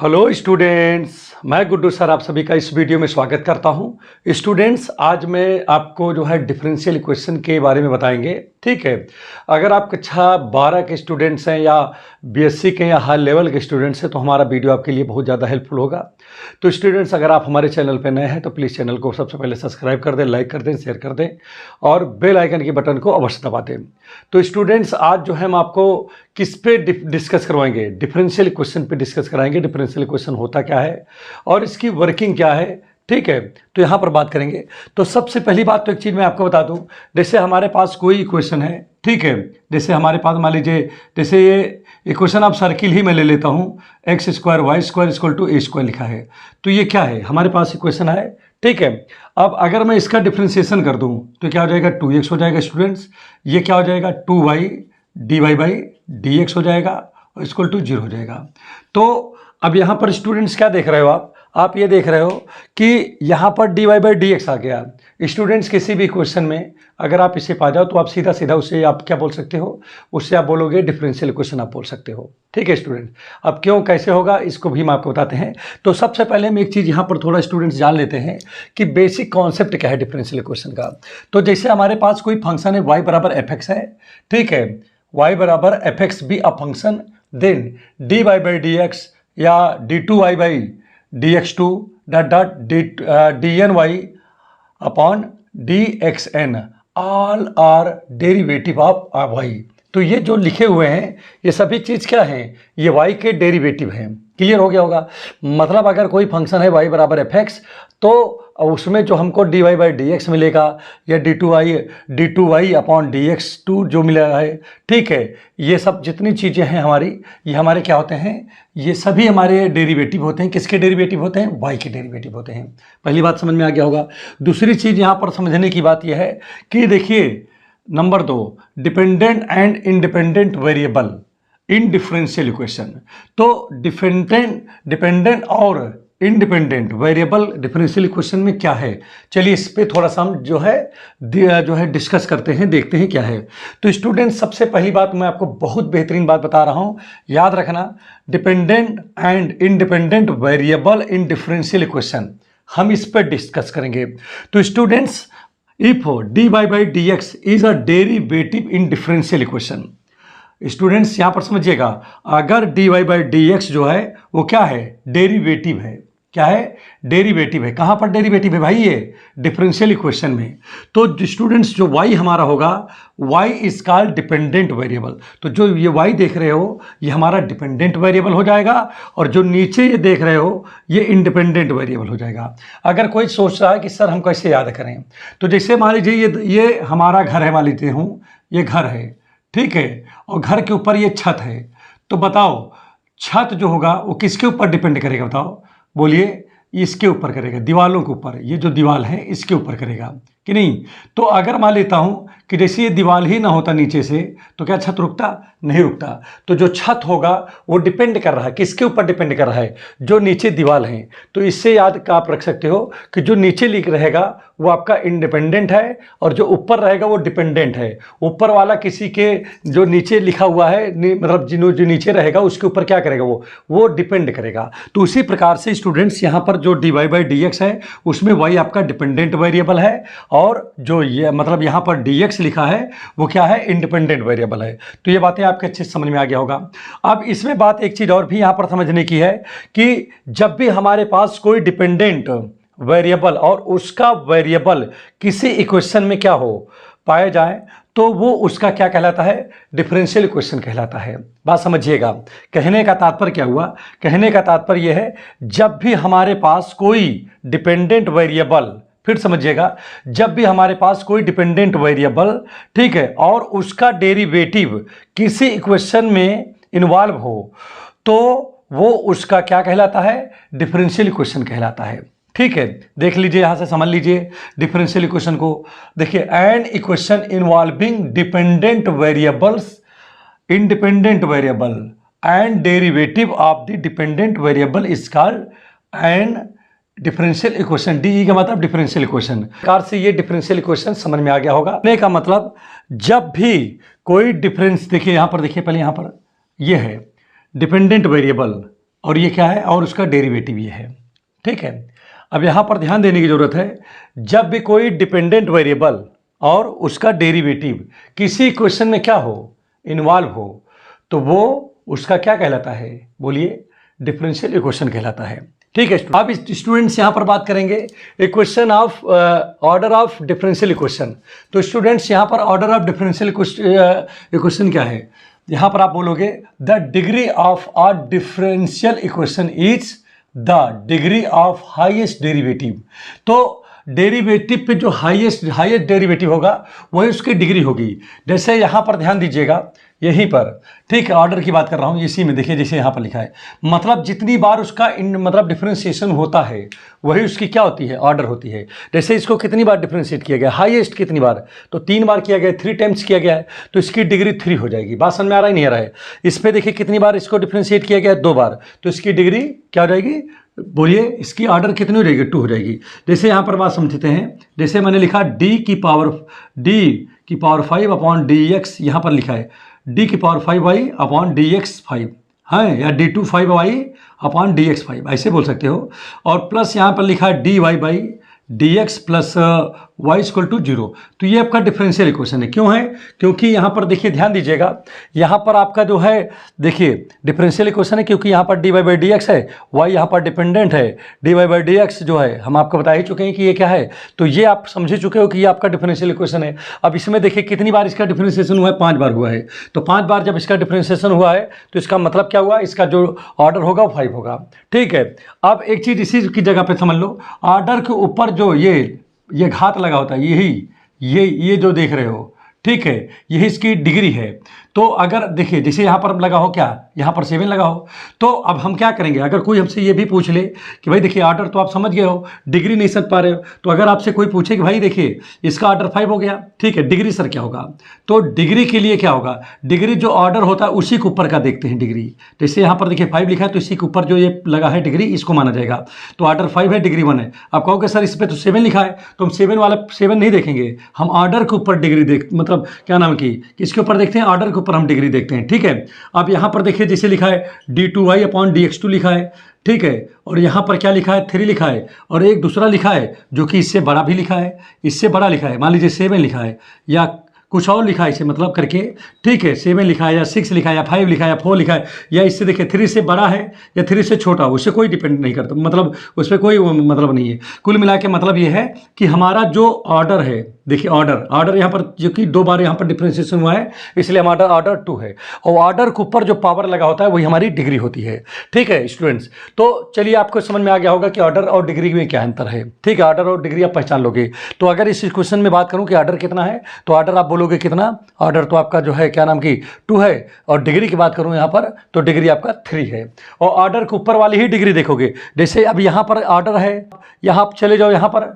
Hello students, मैं Guddu sir आप सभी का इस वीडियो में स्वागत करता हूं। स्टूडेंट्स, आज मैं आपको जो है डिफरेंशियल इक्वेशन के बारे में बताएंगे। ठीक है, अगर आप कक्षा 12 के स्टूडेंट्स हैं या बीएससी के या हाई लेवल के स्टूडेंट्स हैं तो हमारा वीडियो आपके लिए बहुत ज़्यादा हेल्पफुल होगा। तो स्टूडेंट्स, अगर आप हमारे चैनल पर नए हैं तो प्लीज़ चैनल को सबसे पहले सब्सक्राइब कर दें, लाइक कर दें, शेयर कर दें और बेल आइकन के बटन को अवश्य दबा दें। तो स्टूडेंट्स, आज जो है हम आपको किस पे डिस्कस करवाएंगे? डिफरेंशियल इक्वेशन पे डिस्कस कराएंगे। डिफरेंशियल इक्वेशन होता क्या है और इसकी वर्किंग क्या है, ठीक है, तो यहाँ पर बात करेंगे। तो सबसे पहली बात तो एक चीज़ मैं आपको बता दूं, जैसे हमारे पास कोई इक्वेशन है, ठीक है, जैसे हमारे पास मान लीजिए, जैसे ये इक्वेशन आप सर्किल ही मैं ले लेता हूँ, x square y square equal to a square लिखा है। तो ये क्या है? हमारे पास इक्वेशन है, ठीक है। अब अगर मैं इसका डिफ्रेंसिएशन कर दूँ तो क्या हो जाएगा? 2x हो जाएगा स्टूडेंट्स। ये क्या हो जाएगा? 2y dy बाई dx हो जाएगा और इक्वल टू 0 हो जाएगा। तो अब यहाँ पर स्टूडेंट्स क्या देख रहे हो आप ये देख रहे हो कि यहाँ पर dy बाई dx आ गया। स्टूडेंट्स, किसी भी क्वेश्चन में अगर आप इसे पा जाओ तो आप सीधा सीधा उससे आप क्या बोल सकते हो? उससे आप बोलोगे डिफरेंशियल इक्वेशन आप बोल सकते हो। ठीक है स्टूडेंट, अब क्यों कैसे होगा इसको भी हम आपको बताते हैं। तो सबसे पहले हम एक चीज़ यहाँ पर थोड़ा स्टूडेंट्स जान लेते हैं कि बेसिक कॉन्सेप्ट क्या है डिफरेंशियल इक्वेशन का। तो जैसे हमारे पास कोई फंक्शन है y बराबर एफ है, ठीक है, y बराबर f x be a function, then dy by d x या d2y by d x two dot dot d n y upon d x n, all are derivative of y. तो ये जो लिखे हुए हैं ये सभी चीज़ क्या हैं? ये y के डेरिवेटिव हैं। क्लियर हो गया होगा? मतलब अगर कोई फंक्शन है y बराबर एफ एक्स तो उसमें जो हमको dy बाई डी एक्स मिलेगा या d2y upon d x to जो मिला है, ठीक है, ये सब जितनी चीज़ें हैं हमारी, ये हमारे क्या होते हैं? ये सभी हमारे डेरिवेटिव होते हैं। किसके डेरिवेटिव होते हैं? y के डेरिवेटिव होते हैं। पहली बात समझ में आ गया होगा। दूसरी चीज़ यहाँ पर समझने की बात यह है कि देखिए, number 2, dependent and independent variable in differential equation. तो डिपेंडेंट और इंडिपेंडेंट वेरिएबल डिफरेंशियल इक्वेशन में क्या है, चलिए इस पे थोड़ा सा हम जो है डिस्कस करते हैं, देखते हैं क्या है। तो स्टूडेंट, सबसे पहली बात मैं आपको बहुत बेहतरीन बात बता रहा हूं, याद रखना, dependent and independent variable in differential equation हम इस पर डिस्कस करेंगे। तो students, if dy by d x is a derivative in differential equation, students यहाँ पर समझिएगा, अगर dy बाई डी एक्स जो है वो क्या है? डेरिवेटिव है। क्या है? डेरिवेटिव है। कहाँ पर डेरिवेटिव है भाई? ये डिफरेंशियल इक्वेशन में। तो स्टूडेंट्स, जो y हमारा होगा, y is called dependent variable. तो जो ये y देख रहे हो ये हमारा डिपेंडेंट वेरिएबल हो जाएगा और जो नीचे ये देख रहे हो ये इंडिपेंडेंट वेरिएबल हो जाएगा। अगर कोई सोच रहा है कि सर हम कैसे याद करें, तो जैसे मान लीजिए ये हमारा घर है, मान लीजिए हूँ ये घर है, ठीक है, और घर के ऊपर ये छत है। तो बताओ, छत जो होगा वो किसके ऊपर डिपेंड करेगा? बताओ, बोलिए। इसके ऊपर करेगा, दीवालों के ऊपर, ये जो दीवाल है इसके ऊपर करेगा कि नहीं? तो अगर मान लेता हूँ कि जैसे ये दीवाल ही ना होता नीचे से तो क्या छत रुकता? नहीं रुकता। तो जो छत होगा वो डिपेंड कर रहा है, किसके ऊपर डिपेंड कर रहा है? जो नीचे दीवाल है। तो इससे याद का आप रख सकते हो कि जो नीचे लिख रहेगा वो आपका इंडिपेंडेंट है और जो ऊपर रहेगा वो डिपेंडेंट है। ऊपर वाला किसी के जो नीचे लिखा हुआ है, मतलब जो नीचे रहेगा उसके ऊपर क्या करेगा? वो डिपेंड करेगा। तो उसी प्रकार से स्टूडेंट्स, यहाँ पर जो dy बाई डी एक्स है उसमें y आपका डिपेंडेंट वेरिएबल है और जो ये मतलब यहाँ पर dx लिखा है वो क्या है? इंडिपेंडेंट वेरिएबल है। तो ये बातें आपके अच्छे से समझ में आ गया होगा। अब इसमें बात एक चीज़ और भी यहाँ पर समझने की है कि जब भी हमारे पास कोई डिपेंडेंट वेरिएबल और उसका वेरिएबल किसी इक्वेशन में क्या हो पाया जाए तो वो उसका क्या कहलाता है? डिफरेंशियल इक्वेशन कहलाता है। बात समझिएगा। कहने का तात्पर्य क्या हुआ? कहने का तात्पर्य यह है, जब भी हमारे पास कोई डिपेंडेंट वेरिएबल, फिर समझिएगा, जब भी हमारे पास कोई डिपेंडेंट वेरिएबल, ठीक है, और उसका डेरिवेटिव किसी इक्वेशन में इन्वॉल्व हो तो वो उसका क्या कहलाता है? डिफरेंशियल इक्वेशन कहलाता है। ठीक है, देख लीजिए, यहां से समझ लीजिए डिफरेंशियल इक्वेशन को। देखिए, an equation involving dependent variables, independent variable and derivative of the dependent variable is called an differential equation. D का मतलब डिफरेंशियल इक्वेशन। प्रकार से ये डिफरेंशियल इक्वेशन समझ में आ गया होगा। कहने का मतलब, जब भी कोई डिफरेंस, देखिए यहाँ पर, देखिए पहले यहाँ पर ये है डिपेंडेंट वेरिएबल, और ये क्या है, और उसका डेरिवेटिव ये है। ठीक है, अब यहाँ पर ध्यान देने की ज़रूरत है, जब भी कोई डिपेंडेंट वेरिएबल और उसका डेरिवेटिव किसी क्वेश्चन में क्या हो, इन्वॉल्व हो, तो वो उसका क्या कहलाता है, बोलिए, डिफरेंशियल इक्वेशन कहलाता है। ठीक है, अब स्टूडेंट्स यहाँ पर बात करेंगे equation of order of differential equation. तो स्टूडेंट्स यहाँ पर ऑर्डर ऑफ डिफरेंशियल इक्वेशन क्या है, यहाँ पर आप बोलोगे the degree of a differential equation is the degree of highest derivative. तो डेरिवेटिव पे जो हाईएस्ट डेरिवेटिव होगा वही उसकी डिग्री होगी। जैसे यहाँ पर ध्यान दीजिएगा, यहीं पर, ठीक है, ऑर्डर की बात कर रहा हूँ, इसी में देखिए जैसे यहाँ पर लिखा है, मतलब जितनी बार उसका मतलब डिफरेंशिएशन होता है वही उसकी क्या होती है, ऑर्डर होती है। जैसे इसको कितनी बार डिफरेंशिएट किया गया, हाईएस्ट कितनी बार, तो 3 बार किया गया, 3 टाइम्स किया गया है, तो इसकी डिग्री 3 हो जाएगी। बात समझ में आ रहा है, नहीं आ रहा है? इस पर देखिए कितनी बार इसको डिफरेंशिएट किया गया है, 2 बार, तो इसकी डिग्री क्या हो जाएगी, बोलिए, इसकी ऑर्डर कितनी हो जाएगी, 2 हो जाएगी। जैसे यहाँ पर बात समझते हैं, जैसे मैंने लिखा d की पावर 5 अपॉन dx, यहाँ पर लिखा है d की पावर 5y अपॉन dx 5 है, या d2 5y अपॉन dx 5, ऐसे बोल सकते हो। और प्लस यहाँ पर लिखा है dy by dx plus y equal to 0। तो ये आपका डिफरेंशियल इक्वेशन है। क्यों है? क्योंकि यहाँ पर देखिए, ध्यान दीजिएगा, यहाँ पर आपका जो है, देखिए डिफरेंशियल इक्वेशन है क्योंकि यहाँ पर dy बाई dx है, y यहाँ पर डिपेंडेंट है, dy बाई dx जो है हम आपको बता ही चुके हैं कि ये क्या है, तो ये आप समझ ही चुके हो कि ये आपका डिफरेंशियल इक्वेशन है। अब इसमें देखिए कितनी बार इसका डिफरेंशिएशन हुआ है, 5 बार हुआ है। तो 5 बार जब इसका डिफरेंशिएशन हुआ है तो इसका मतलब क्या हुआ, इसका जो ऑर्डर होगा वो 5 होगा। ठीक है, अब एक चीज़ इसी की जगह पे समझ लो, ऑर्डर के ऊपर जो ये घात लगा होता है, यही ये जो देख रहे हो, ठीक है, यही इसकी डिग्री है। तो अगर देखिए जैसे यहाँ पर लगा हो, क्या यहाँ पर 7 लगा हो, तो अब हम क्या करेंगे, अगर कोई हमसे ये भी पूछ ले कि भाई देखिए ऑर्डर तो आप समझ गए हो, डिग्री नहीं समझ पा रहे हो, तो अगर आपसे कोई पूछे कि भाई देखिए इसका ऑर्डर 5 हो गया, ठीक है, डिग्री सर क्या होगा, तो डिग्री के लिए क्या होगा, डिग्री जो ऑर्डर होता है उसी के ऊपर का देखते हैं डिग्री। जैसे यहाँ पर देखिए 5 लिखा है, तो इसी के ऊपर जो ये लगा है डिग्री, इसको माना जाएगा। तो ऑर्डर 5 है, डिग्री 1 है। आप कहोगे सर इस पर तो 7 लिखा है, तो हम 7 नहीं देखेंगे, हम ऑर्डर के ऊपर डिग्री मतलब क्या नाम की, किसके ऊपर देखते हैं, ऑर्डर के ऊपर हम डिग्री देखते हैं। ठीक है, अब यहां पर देखिए जैसे लिखा है d2y अपॉन dx2 लिखा है, ठीक है, और यहां पर क्या लिखा है, 3 लिखा है, और एक दूसरा लिखा है जो कि इससे बड़ा भी लिखा है, इससे बड़ा लिखा है, मान लीजिए 7 लिखा है या कुछ और लिखा है इसे मतलब करके, ठीक है, 7 लिखा है या 6 लिखा है या 5 लिखा है या 4 लिखा है, या इससे देखिए 3 से बड़ा है या 3 से छोटा, उससे कोई डिपेंड नहीं करता, मतलब उस पर कोई मतलब नहीं है। कुल मिला के मतलब ये है कि हमारा जो ऑर्डर है, देखिए ऑर्डर यहाँ पर जो कि 2 बार यहाँ पर डिफरेंशिएशन हुआ है, इसलिए हमारा ऑर्डर 2 है, और ऑर्डर के ऊपर जो पावर लगा होता है वही हमारी डिग्री होती है। ठीक है स्टूडेंट्स, तो चलिए आपको समझ में आ गया होगा कि ऑर्डर और डिग्री में क्या अंतर है। ठीक है, ऑर्डर और डिग्री आप पहचान लोगे। तो अगर इस क्वेश्चन में बात करूँ कि ऑर्डर कितना है, तो ऑर्डर आप बोलोगे कितना, ऑर्डर तो आपका जो है क्या नाम की 2 है, और डिग्री की बात करूँ यहाँ पर तो डिग्री आपका 3 है, और ऑर्डर के ऊपर वाली ही डिग्री देखोगे। जैसे अब यहाँ पर ऑर्डर है, यहाँ आप चले जाओ, यहाँ पर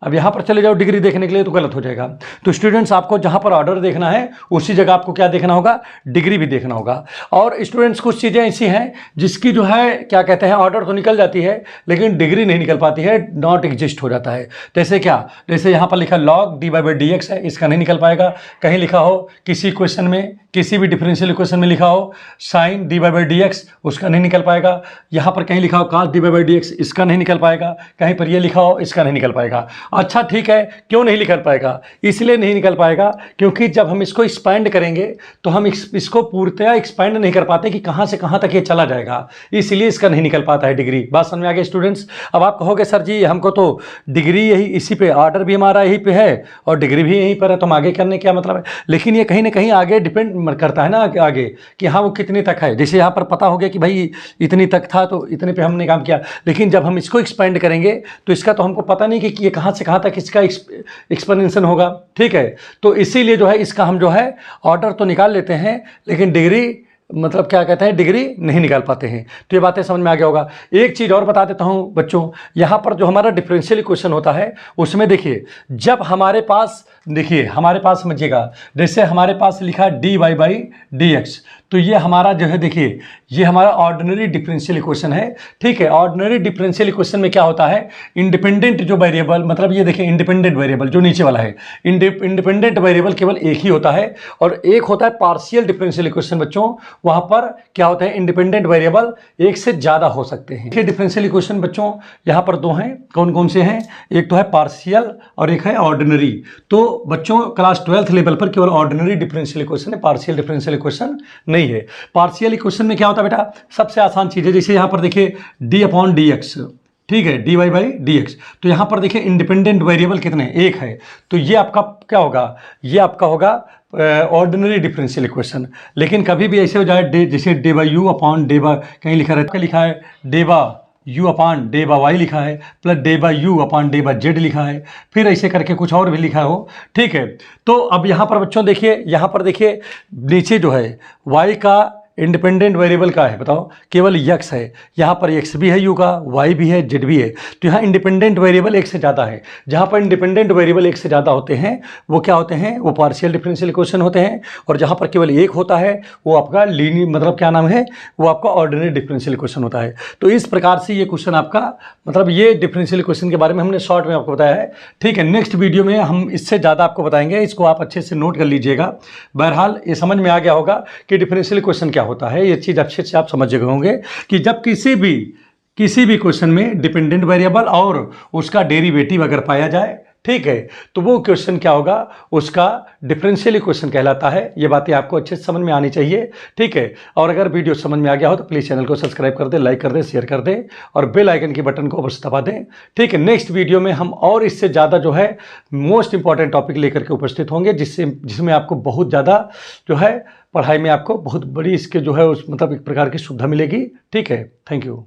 अब यहाँ पर चले जाओ डिग्री देखने के लिए, तो गलत हो जाएगा। तो स्टूडेंट्स आपको जहाँ पर ऑर्डर देखना है उसी जगह आपको क्या देखना होगा, डिग्री भी देखना होगा। और स्टूडेंट्स कुछ चीज़ें ऐसी हैं जिसकी जो है क्या कहते हैं, ऑर्डर तो निकल जाती है लेकिन डिग्री नहीं निकल पाती है, नॉट एग्जिस्ट हो जाता है। जैसे क्या, जैसे यहाँ पर लिखा लॉग dy/dx है, इसका नहीं निकल पाएगा। कहीं लिखा हो किसी क्वेश्चन में, किसी भी डिफरेंशियल इक्वेशन में लिखा हो साइन dy/dx, उसका नहीं निकल पाएगा। यहाँ पर कहीं लिखा हो cos dy/dx, इसका नहीं निकल पाएगा। कहीं पर ये लिखा हो, इसका नहीं निकल पाएगा। अच्छा ठीक है, क्यों नहीं निकल पाएगा, इसलिए नहीं निकल पाएगा क्योंकि जब हम इसको एक्सपैंड करेंगे तो हम इसको पूर्णतया एक्सपैंड नहीं कर पाते कि कहाँ से कहाँ तक ये चला जाएगा, इसलिए इसका नहीं निकल पाता है डिग्री। बात समझ में आ गई स्टूडेंट्स? अब आप कहोगे सर जी हमको तो डिग्री यही इसी पे, ऑर्डर भी हमारा यहीं पे है और डिग्री भी यहीं पर है, तो हम आगे करने क्या मतलब है। लेकिन ये कहीं ना कहीं आगे डिपेंड करता है ना आगे कि हाँ वो कितने तक है। जैसे यहाँ पर पता हो गया कि भाई इतनी तक था तो इतने पे हमने काम किया, लेकिन जब हम इसको एक्सपेंड करेंगे तो इसका तो हमको पता नहीं कि ये कहाँ से कहाँ तक इसका एक्सपेंशन होगा। ठीक है, तो इसीलिए जो है इसका हम जो है ऑर्डर तो निकाल लेते हैं लेकिन डिग्री मतलब क्या कहते हैं, डिग्री नहीं निकाल पाते हैं। तो ये बातें समझ में आ गया होगा। एक चीज़ और बता देता हूँ बच्चों, यहाँ पर जो हमारा डिफरेंशियल इक्वेशन होता है उसमें देखिए जब हमारे पास देखिए हमारे पास समझिएगा, जैसे हमारे पास लिखा है dy बाई डी एक्स, तो ये हमारा जो है देखिए ये हमारा ऑर्डिनरी डिफरेंशियल इक्वेशन है। ठीक है, ऑर्डिनरी डिफरेंशियल इक्वेशन में क्या होता है, इंडिपेंडेंट जो वेरिएबल, मतलब ये देखिए इंडिपेंडेंट वेरिएबल जो नीचे वाला है, इंडिपेंडेंट वेरिएबल केवल एक ही होता है, और एक होता है पार्शियल डिफरेंशियल इक्वेशन बच्चों, वहां पर क्या होता है इंडिपेंडेंट वेरिएबल एक से ज्यादा हो सकते हैं। ये डिफरेंशियल इक्वेशन बच्चों यहाँ पर दो हैं, कौन कौन से हैं, एक तो है पार्शियल और एक है ऑर्डिनरी। तो बच्चों क्लास 12th लेवल पर केवल ऑर्डिनरी डिफरेंशियल इक्वेशन है, पार्शियल डिफरेंशियल इक्वेशन नहीं है। पार्शियल इक्वेशन में क्या होता है बेटा, सबसे आसान चीज है, जैसे यहाँ पर देखिए डी अपॉन डी एक्स, ठीक है, d y by d x, तो यहाँ पर देखिए इंडिपेंडेंट वेरिएबल कितने, एक है, तो ये आपका क्या होगा, ये आपका होगा ऑर्डिनरी डिफरेंशियल इक्वेशन। लेकिन कभी भी ऐसे हो जाए जैसे day by you upon day by, कहीं लिखा है डे बा यू अपान डे बा वाई लिखा है, प्लस डे बा यू अपान डे बा जेड लिखा है, फिर ऐसे करके कुछ और भी लिखा हो। ठीक है, तो अब यहाँ पर बच्चों देखिए, यहाँ पर देखिए नीचे जो है वाई का इंडिपेंडेंट वेरिएबल का है, बताओ केवल यक्स है, यहाँ पर एक्स भी है यू का, वाई भी है, जेड भी है, तो यहाँ इंडिपेंडेंट वेरिएबल एक से ज़्यादा है। जहाँ पर इंडिपेंडेंट वेरिएबल एक से ज़्यादा होते हैं वो क्या होते हैं, वो पार्शियल डिफरेंशियल इक्वेशन होते हैं, और जहाँ पर केवल एक होता है वो आपका लीनियर, मतलब क्या नाम है, वो आपका ऑर्डिनरी डिफरेंशियल इक्वेशन होता है। तो इस प्रकार से ये क्वेश्चन आपका, मतलब ये डिफरेंशियल इक्वेशन के बारे में हमने शॉर्ट में आपको बताया है। ठीक है, नेक्स्ट वीडियो में हम इससे ज़्यादा आपको बताएंगे, इसको आप अच्छे से नोट कर लीजिएगा। बहरहाल ये समझ में आ गया होगा कि डिफरेंशियल इक्वेशन क्या होता है, ये चीज़ अच्छे से आप समझ गए होंगे कि जब किसी भी क्वेश्चन में डिपेंडेंट वेरिएबल और उसका डेरिवेटिव अगर पाया जाए, ठीक है, तो वो क्वेश्चन क्या होगा, उसका डिफरेंशियल इक्वेशन कहलाता है। ये बातें आपको अच्छे से समझ में आनी चाहिए। ठीक है, और अगर वीडियो समझ में आ गया हो तो प्लीज़ चैनल को सब्सक्राइब कर दें, लाइक कर दें, शेयर कर दें, और बेल आइकन की बटन को अवश्य दबा दें। ठीक है, नेक्स्ट वीडियो में हम और इससे ज़्यादा जो है मोस्ट इंपॉर्टेंट टॉपिक लेकर के उपस्थित होंगे, जिसमें आपको बहुत ज़्यादा जो है पढ़ाई में आपको बहुत बड़ी इसके जो है उस मतलब एक प्रकार की सुविधा मिलेगी। ठीक है, थैंक यू।